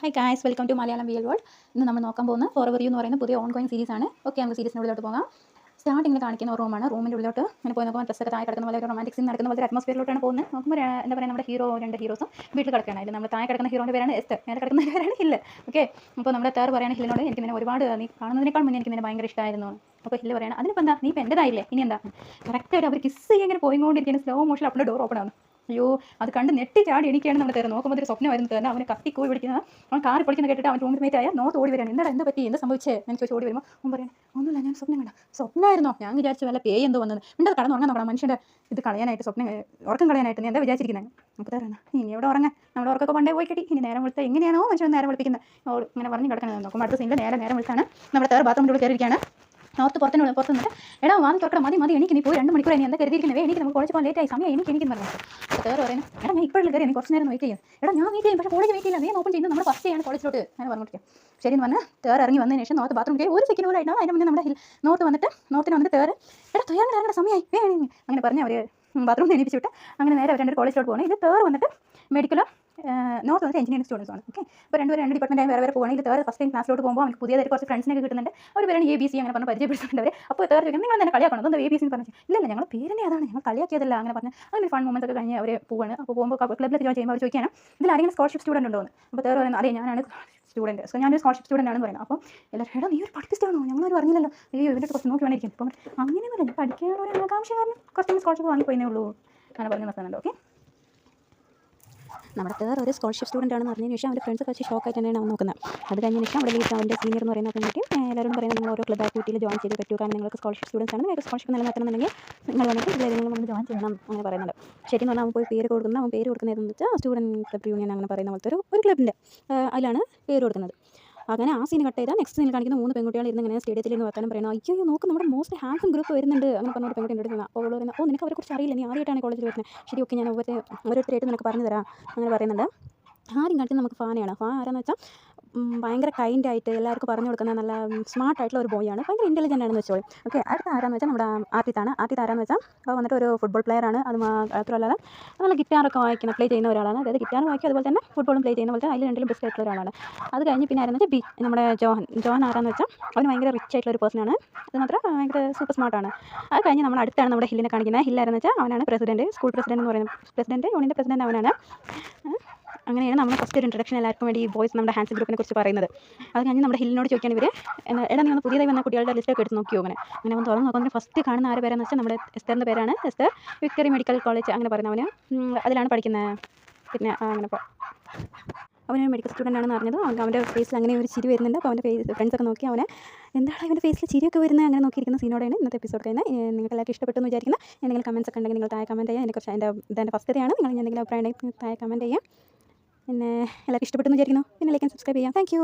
Hi guys, welcome to Malayalam real world. ഇന്ന് നമ്മൾ നോക്കാൻ പോകുന്ന ഫോറെവർ യു എന്ന് പറയുന്ന പുതിയ ഓൺഗോയിങ് സീരീസാണ്. ഓക്കെ, നമുക്ക് സീരീസിനുള്ളിലോട്ട് പോകാം. സ്റ്റാർട്ടിങ്ങിൽ കാണിക്കുന്ന ഒരു റൂമാണ്. റൂമിൻ്റെ ഉള്ളിലോട്ട് അങ്ങനെ പോയി നോക്കുമ്പോൾ ഡ്രസ്സൊക്കെ താഴെ കിടക്കുന്ന പോലെ ഒരു റൊമാൻറ്റിക് സീൻ നടക്കുന്ന പോലെ അറ്റ്മോസ്ഫിയറിലോട്ടാണ് പോകുന്നത്. നോക്കുമ്പോൾ എന്താ പറയുക, നമ്മുടെ രണ്ട് ഹീറോസും വീട്ടിൽ കിടക്കുകയാണ്. അതിൽ നമ്മൾ താഴെ കിടക്കുന്ന ഹീറോൻ്റെ പേരാണ് എസ്റ്റർ, നേരെ കിടക്കുന്ന പേരാണ് ഹില്ല്. ഓക്കെ, അപ്പോൾ നമ്മുടെ തേർ പറയുകയാണ് ഹില്ലിനോട്, എനിക്ക് നിന്നെ ഒരുപാട്, നീ കാണുന്നതിനേക്കാൾ മുന്നേ എനിക്ക് നിന്നെ ഭയങ്കര ഇഷ്ടമായിരുന്നു. അപ്പോൾ ഹില്ല് പറയണം, അതിനിപ്പോൾ എന്താ, നീ ഇപ്പോൾ എൻ്റെതായില്ലേ, ഇനി എന്താ. കറക്റ്റായിട്ട് അവർ കിസ് ചെയ്യാൻ ഇങ്ങനെ പോയിക്കൊണ്ടിരിക്കുകയാണ്. സ്ലോ മോഷൻ അപ്പോൾ ഡോർ ഓപ്പൺ ആവുന്നു. അയ്യോ, അത് കണ്ട് നെട്ടി ചാടി എണീക്കുകയാണ് നമ്മുടെ തേർ. നോക്കുമ്പോൾ ഒരു സ്വപ്നമായിരുന്നു തേർ. അവനെ കത്തിക്കോയി പിടിക്കുന്നത്, അവൻ കാറി പൊളിക്കുന്ന കേട്ടിട്ട് അവൻ റൂംമേറ്റ് ആയ നോർത്ത് ഓടി വരികയാണ്. എന്താ പറ്റി, എന്താ സംഭവിച്ചേ എന്ന് ചോദിച്ച് ഓടി വരുമ്പോൾ അവൻ പറയുന്നത്, ഒന്നുമില്ല, ഞാൻ സ്വപ്നമായിരുന്നോ, ഞാൻ വിചാരിച്ചു വല്ല പേയ് എന്തോ വന്നത്. എന്താ കടന്നുറങ്ങാൻ നോക്കണം, മനുഷ്യൻ്റെ ഇത് കളയാനായിട്ട്, ഉറക്കം കളയാനായിട്ട് നീ എന്താ വിചാരിച്ചിരിക്കുന്നത്. അപ്പോൾ തേറാണ്, ഇനി എവിടെ ഉറങ്ങാൻ, നമ്മുടെ ഉറക്കൊക്കെ പണ്ടേ പോയി കിട്ടി, ഇനി നേരം വിളിച്ചാൽ എങ്ങനെയാണോ മനുഷ്യൻ നേരം വിളിപ്പിക്കുന്നത്. ഇങ്ങനെ പറഞ്ഞ് കിടക്കുന്നത്. നോക്കുമ്പോൾ അടുത്ത സീനിൽ നേരം വിളിച്ചാണ് നമ്മുടെ തേർ ബാത്റൂമിൽ കയറിയിരിക്കുകയാണ്. നോർത്ത് പുറത്ത് നിന്നിട്ട്, എടാ വാങ്ങി തുറക്കണം, മതി എനിക്ക്, നീ പോയി 2 മണിക്കൂർ നീ എന്താ കരുതിയിരിക്കുന്നത്, എനിക്ക് നമുക്ക് കോളേജ് പോകാൻ ലേറ്റായി, സമയം എനിക്ക് പറഞ്ഞു. അപ്പോൾ തേർ പറയുന്നത്, എടാ ഞാൻ ഇപ്പോഴും കയറി, നീ കുറച്ച് നേരം വെയിറ്റ് ചെയ്യും. എടാ ഞാൻ വെയിറ്റ് ചെയ്യും, പക്ഷേ കോളേജ് വെയിറ്റ് ചെയ്യില്ല, നീ ഓപ്പൺ ചെയ്യുന്നത് നമ്മുടെ ഫസ്റ്റ് ചെയ്യാണ് കോളേജിലോട്ട് ഞാൻ പറഞ്ഞിരിക്കും. ശരി എന്ന് പറഞ്ഞ് തേർ ഇറങ്ങി വന്നതിന് ശേഷം നോർത്ത് ബാത്റൂം കയറി ഒരു സെക്കൻഡ് പോലും ആയിട്ടാണ്. അതിന് മുന്നേ നമ്മുടെ നോർത്തിന് വന്നിട്ട് തേർ, എടാ തൊയ്യാണ്ട് ഇറങ്ങേണ്ട സമയമായി വേണം അങ്ങനെ പറഞ്ഞ് അവർ ബാത്റൂമിൽ എണീപ്പിച്ച് വിട്ട് അങ്ങനെ നേരെ അവർ 2 കോളേജിലോട്ട് പോകുന്നത്. ഇത് തേർ വന്നിട്ട് മെഡിക്കലോ, നോർത്ത് വന്നിട്ട് എഞ്ചിനീയറിംഗ് സ്റ്റുഡൻസ് ആണ്. ഓക്കെ, അപ്പോൾ 2 ഡിപ്പാർട്ട്മെൻറ്റായി വേറെ പോകുകയാണെങ്കിൽ തേർ ഫസ്റ്റ് ടൈം ക്ലാസ്സിലോട്ട് പോകുമ്പോൾ അവർക്ക് പുതിയതായിട്ട് കുറച്ച് ഫ്രണ്ട്സിനൊക്കെ കിട്ടുന്നുണ്ട്. അവർ പേരാണ് ABC അങ്ങനെ പറഞ്ഞ് പരിചയപ്പെടുത്തുന്നുണ്ട് അവർ. അപ്പോൾ തേർ ചോദിക്കുന്നത്, നിങ്ങൾ തന്നെ കളിയാക്കണം, അതൊന്നും ABC എന്ന് പറഞ്ഞു. ഇല്ല ഞങ്ങൾ പേരിനെ അതാണ്, ഞങ്ങൾ കളിയാക്കിയതല്ല അങ്ങനെ പറഞ്ഞ് അങ്ങനെ ഫൺ മൊമെൻറ്റ്സ് ഒക്കെ കഴിഞ്ഞ് അവർ പോവാണ്. അപ്പോൾ പോകുമ്പോൾ ക്ലബ്ബിലൊക്കെ ജോയിൻ ചെയ്യുമ്പോൾ അവർ ചോദിക്കുകയാണ്, ഇതിൽ ആരെങ്കിലും സ്കോളർഷിപ്പ് സ്റ്റുഡൻറ്റ് ഉണ്ടോ എന്ന്. അപ്പോൾ തേർ പറയുന്നത്, അതെ ഞാനാണ് സ്റ്റുഡൻറ്റ്, സോ ഞാനൊരു സ്കോളർഷിപ്പ് സ്റ്റുഡൻ്റ് ആണെന്ന് പറയുന്നത്. അപ്പോൾ എല്ലാവരും, എടാ നീ ഒരു പഠിപ്പിച്ചാണോ, ഞങ്ങളൊരു പറഞ്ഞില്ലല്ലോ, അയ്യോ ഇവരുടെ കുറച്ച് നോക്കി വേണ്ടിയിരിക്കും. അപ്പം അങ്ങനെയൊന്നുമില്ല, ഞാൻ പഠിക്കാനൊരു ആകാംക്ഷ കാരണം കുറച്ച് സ്കോളർഷിപ്പ് വാങ്ങിപ്പോയിന്നേ ഉള്ളൂ അങ്ങനെ പറഞ്ഞ് നിർത്തുന്നുണ്ട്. ഓക്കെ, നമ്മുടെ തേർ ഒരു സ്കോളർഷിപ്പ് സ്റ്റുഡൻ്റ് ആണെന്ന് പറഞ്ഞതിന് ശേഷം അവൻ്റെ ഫ്രണ്ട്സ് കുറച്ച് ഷോക്കായിട്ട് തന്നെയാണ് അവൻ നോക്കുന്നത്. അത് കഴിഞ്ഞതിന് ശേഷം അവിടെ വീട്ടിൽ അവൻ്റെ സീനിയർ എന്ന് പറയുന്ന പെൺകുട്ടിയും എല്ലാവരും പറയുന്നത്, നിങ്ങൾ ഓരോ ക്ലബ് ആക്ടിവിറ്റിയിൽ ജോയിൻ ചെയ്ത് പറ്റൂ, കാരണം നിങ്ങൾക്ക് സ്കോളർഷിപ്പ് സ്റ്റുഡൻസ് ആണ്, നിങ്ങൾക്ക് സ്കോളർഷിപ്പ് നിലനിർത്തണമെന്നുണ്ടെങ്കിൽ നിങ്ങൾ വന്നിട്ട് ഇതിലേതെങ്കിലും നമ്മൾ ജോയിൻ ചെയ്യണം അങ്ങനെ പറയുന്നുണ്ട്. ശരി എന്ന് പറഞ്ഞാൽ അവൻ പോയി പേര് കൊടുക്കുന്നതെന്ന് വെച്ചാൽ സ്റ്റുഡൻറ്റ് ക്ലബ് യൂണിയൻ അങ്ങനെ പറയുന്ന പോലത്തെ ഒരു ക്ലബിൻ്റെ അതിലാണ് പേര് കൊടുക്കുന്നത്. അങ്ങനെ ആ സീൻ കട്ട് ചെയ്താൽ നെക്സ്റ്റ് സീനിൽ കാണിക്കുന്ന 3 പെൺകുട്ടികൾ ഇരുന്ന് ഇങ്ങനെ സ്റ്റേഡിയത്തിൽ നിന്ന് വർത്താനം പറയുന്നത്, അയ്യോ നോക്ക് നമ്മുടെ മോസ്റ്റ് ഹാൻസം ഗ്രൂപ്പ് വരുന്നുണ്ട് അങ്ങനെ പറഞ്ഞൊരു പെൺകുട്ടി എടുക്കുന്നത്. അപ്പോൾ അവൾ പറയുന്നത്, ഓ നിനക്ക് അവരെക്കുറിച്ച് അറിയില്ല, നീ ആദ്യമായിട്ടാണ് കോളേജിൽ വരുന്നത്. ശരി ഓക്കെ, ഞാൻ ഓരോരുത്തരായിട്ട് നിനക്ക് പറഞ്ഞു തരാം അങ്ങനെ പറയുന്നുണ്ട്. ആദ്യം കാണിക്കുന്നത് നമുക്ക് ഫാനെയാണ്. ഫാൻ ആരാന്ന് വെച്ചാൽ ഭയങ്കര കൈൻഡായിട്ട് എല്ലാവർക്കും പറഞ്ഞു കൊടുക്കുന്ന നല്ല സ്മാർട്ടായിട്ടുള്ള ഒരു ബോയാണ്, ഭയങ്കര ഇൻ്റലിജൻ്റ് ആണെന്ന് വെച്ചോളൂ. ഓക്കെ, അടുത്ത ആരാന്ന് വെച്ചാൽ നമ്മുടെ ആർട്ടിത്ത് ആരാന്ന് വെച്ചാൽ അപ്പോൾ വന്നിട്ട് ഒരു ഫുട്ബോൾ പ്ലെയറാണ്. അത് മാത്രമല്ല നല്ല ഗിറ്റാറൊക്കെ പ്ലേ ചെയ്യുന്ന ഒരാളാണ്. അതായത് ഗിറ്റാർ വായിക്കും, അതുപോലെ തന്നെ ഫുട്ബോളും പ്ലേ ചെയ്യുന്ന പോലത്തെ അതിൽ 2ലും ബെസ്റ്റ് ആയിട്ടുള്ള ഒരാളാണ്. അത് കഴിഞ്ഞ് പിന്നെ ആരെന്ന് വെച്ചാൽ നമ്മുടെ ജോഹൻ ആരാന്ന് വെച്ചാൽ അവന് ഭയങ്കര റിച്ച് ആയിട്ടുള്ള ഒരു പേഴ്സണാണ്. അത് മാത്രം ഭയങ്കര സൂപ്പർ സ്മാർട്ടാണ്. അത് കഴിഞ്ഞ് നമ്മൾ അടുത്താണ് നമ്മുടെ ഹില്ലിനെ കാണിക്കുന്നത്. ഹില്ലാരെന്ന് വെച്ചാൽ അവനാണ് പ്രസിഡൻറ്റ്, സ്കൂൾ പ്രസിഡൻറ്റ് എന്ന് പറയുന്നത്, യൂണിയൻ്റെ പ്രസിഡൻറ്റ് അവനാണ്. അങ്ങനെയാണ് നമ്മൾ ഫസ്റ്റ് ഒരു ഇൻട്രഡക്ഷൻ എല്ലാവർക്കും വേണ്ടി ഈ ബോയ്സ് നമ്മുടെ ഹാൻസ് ഗ്രൂപ്പിനെ കുറിച്ച് പറയുന്നത്. അത് കഴിഞ്ഞ് നമ്മുടെ ഹില്ലിനോട് ചോദിക്കാൻ ഇവർ, എടാ നീ ഒന്ന് പുതിയതായി വന്ന കുട്ടികളുടെ ലിസ്റ്റൊക്കെ എടുത്ത് നോക്കിയോ അങ്ങനെ ഒന്ന് തുറന്ന് നോക്കുമ്പോൾ ഫസ്റ്റ് കാണുന്ന ആരുടെ പേരാണെന്ന് വെച്ചാൽ നമ്മുടെ എസ്റ്ററിൻ്റെ പേരാണ്. എസ്റ്റർ വിക്ടറി മെഡിക്കൽ കോളേജ് അങ്ങനെ പറയുന്നവന് അതിലാണ് പഠിക്കുന്നത്. പിന്നെ അങ്ങനെ അവനൊരു മെഡിക്കൽ സ്റ്റുഡൻ്റ് ആണെന്ന് അറിഞ്ഞത്. അവൻ്റെ ഫേസിൽ അങ്ങനെ ഒരു ചിരി വരുന്നുണ്ട്. അപ്പോൾ അവൻ്റെ ഫ്രണ്ട്സൊക്കെ നോക്കി അവനെ എന്താണ് അവൻ്റെ ഫേസിൽ ചിരിയൊക്കെ വരുന്നത് അങ്ങനെ നോക്കിയിരിക്കുന്ന സീനോടെയാണ് ഇന്നത്തെ എപ്പിസോഡ് കഴിഞ്ഞാൽ. നിങ്ങൾക്ക് എല്ലാവർക്കും ഇഷ്ടപ്പെട്ടു എന്ന് വിചാരിക്കുന്ന എന്തെങ്കിലും കമൻസ് ഒക്കെ ഉണ്ടെങ്കിൽ നിങ്ങൾ താഴെ കമൻറ്റ് ചെയ്യുക. അതിനെക്കുറിച്ച് ഇതെൻ്റെ ഫസ്റ്റ് ഡേയാണ്. നിങ്ങൾ എന്തെങ്കിലും അഭിപ്രായം ഉണ്ടെങ്കിൽ താഴെ കമൻറ്റ് ചെയ്യുക. പിന്നെ എല്ലാവർക്കും ഇഷ്ടപ്പെട്ടു എന്ന് വിചാരിക്കുന്നു. പിന്നെ ലൈക്ക് ആൻഡ് സബ്സ്ക്രൈബ് ചെയ്യാം. Thank you.